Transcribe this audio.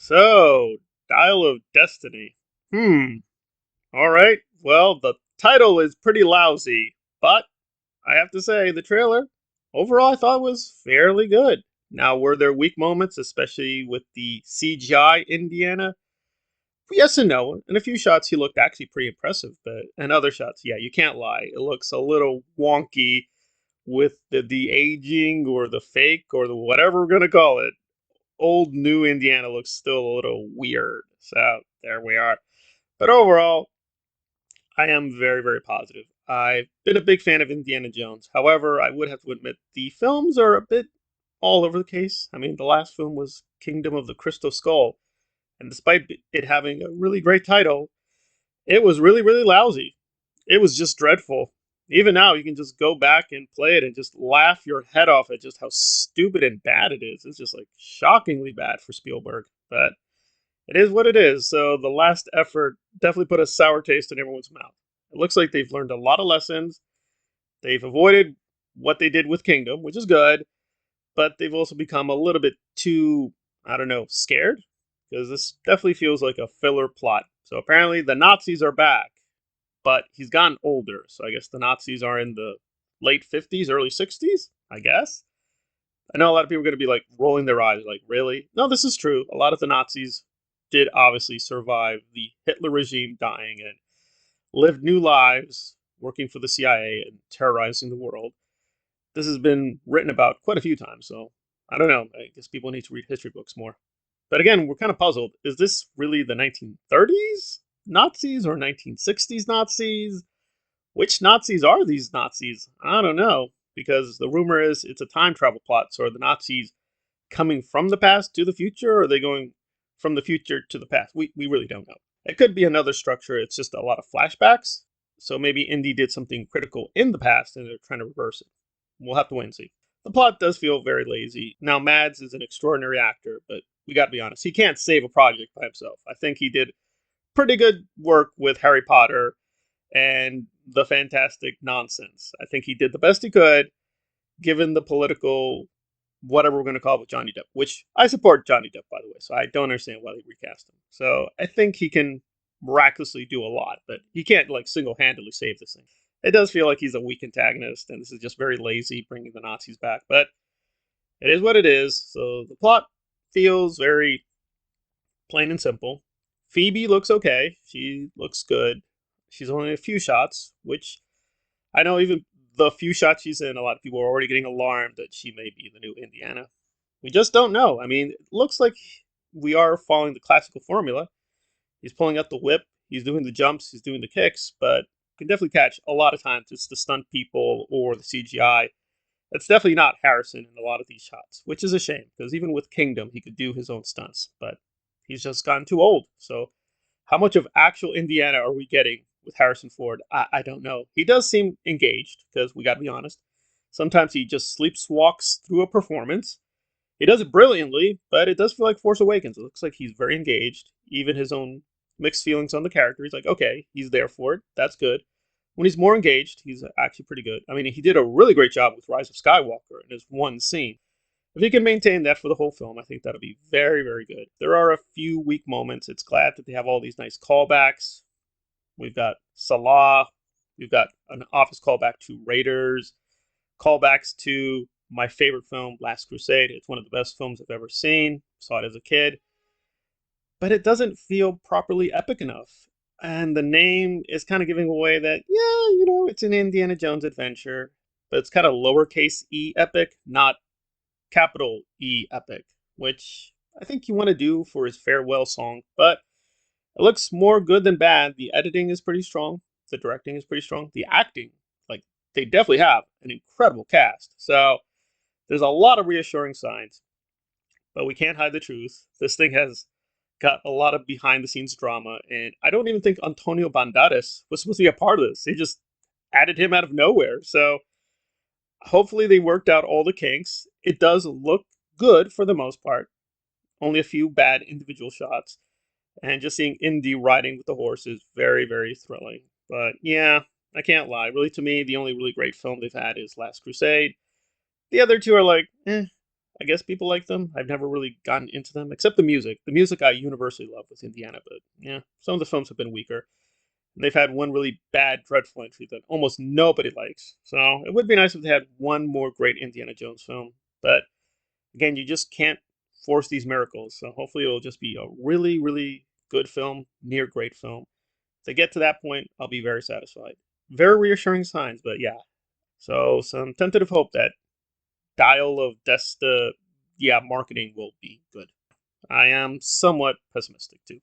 So, Dial of Destiny. Alright. Well, the title is pretty lousy, but I have to say, the trailer, overall, I thought was fairly good. Now, were there weak moments, especially with the CGI Indiana? Yes and no. In a few shots, he looked actually pretty impressive, but in other shots, yeah, you can't lie. It looks a little wonky with the aging or the fake or the whatever we're going to call it. Old new Indiana looks still a little weird. So there we are. But overall, I am very, very positive. I've been a big fan of Indiana Jones. However, I would have to admit the films are a bit all over the case. I mean, the last film was Kingdom of the Crystal Skull, and despite it having a really great title, it was really, really lousy. It was just dreadful. Even now, you can just go back and play it and just laugh your head off at just how stupid and bad it is. It's just like shockingly bad for Spielberg. But it is what it is. So the last effort definitely put a sour taste in everyone's mouth. It looks like they've learned a lot of lessons. They've avoided what they did with Kingdom, which is good, but they've also become a little bit too, I don't know, scared because this definitely feels like a filler plot. So apparently the Nazis are back, but he's gotten older. So I guess the Nazis are in the late 50s, early 60s, I guess. I know a lot of people are going to be like rolling their eyes, like, really? No, this is true. A lot of the Nazis did obviously survive the Hitler regime dying and lived new lives working for the CIA and terrorizing the world. This has been written about quite a few times, so I don't know. I guess people need to read history books more. But again, we're kind of puzzled. Is this really the 1930s Nazis or 1960s Nazis? Which Nazis are these Nazis? I don't know, because the rumor is it's a time travel plot. So are the Nazis coming from the past to the future, or are they going from the future to the past? We really don't know. It could be another structure. It's just a lot of flashbacks. So maybe Indy did something critical in the past and they're trying to reverse it. We'll have to wait and see. The plot does feel very lazy. Now, Mads is an extraordinary actor, but we got to be honest. He can't save a project by himself. I think he did pretty good work with Harry Potter and the fantastic nonsense. I think he did the best he could given the political whatever we're going to call it with Johnny Depp, which I support Johnny Depp, by the way, so I don't understand why they recast him. So I think he can miraculously do a lot, but he can't like single-handedly save this thing. It does feel like he's a weak antagonist, and this is just very lazy bringing the Nazis back, but it is what it is. So the plot feels very plain and simple. Phoebe looks okay. She looks good. She's only in a few shots, which I know even the few shots she's in, a lot of people are already getting alarmed that she may be the new Indiana. We just don't know. I mean, it looks like we are following the classical formula. He's pulling out the whip, he's doing the jumps, he's doing the kicks, but you can definitely catch a lot of times it's the stunt people or the CGI. It's definitely not Harrison in a lot of these shots, which is a shame because even with Kingdom, he could do his own stunts, but he's just gotten too old. So, how much of actual Indiana are we getting with Harrison Ford? I don't know. He does seem engaged because we got to be honest. Sometimes he just sleepwalks through a performance. He does it brilliantly, but it does feel like Force Awakens. It looks like he's very engaged. Even his own mixed feelings on the character. He's like, okay, he's there for it. That's good. When he's more engaged, he's actually pretty good. I mean, he did a really great job with Rise of Skywalker in his one scene. If he can maintain that for the whole film, I think that'll be very, very good. There are a few weak moments. It's glad that they have all these nice callbacks. We've got Salah. We've got an office callback to Raiders. Callbacks to my favorite film, Last Crusade. It's one of the best films I've ever seen. Saw it as a kid. But it doesn't feel properly epic enough. And the name is kind of giving away that, yeah, it's an Indiana Jones adventure, but it's kind of lowercase e epic, not capital E epic, which I think you want to do for his farewell song. But it looks more good than bad. The editing is pretty strong. The directing is pretty strong. The acting, like, they definitely have an incredible cast. So there's a lot of reassuring signs, but we can't hide the truth. This thing has got a lot of behind the scenes drama, and I don't even think Antonio Banderas was supposed to be a part of this. They just added him out of nowhere. So hopefully they worked out all the kinks. It does look good for the most part. Only a few bad individual shots. And just seeing Indy riding with the horse is very, very thrilling. But yeah, I can't lie. Really, to me, the only really great film they've had is Last Crusade. The other two are like, eh. I guess people like them. I've never really gotten into them, except the music. The music I universally love with Indiana, but yeah, some of the films have been weaker. They've had one really bad, dreadful entry that almost nobody likes. So it would be nice if they had one more great Indiana Jones film. But again, you just can't force these miracles. So hopefully it'll just be a really, really good film, near great film. If they get to that point, I'll be very satisfied. Very reassuring signs, but yeah. So some tentative hope that Dial of Desta, yeah, marketing will be good. I am somewhat pessimistic too.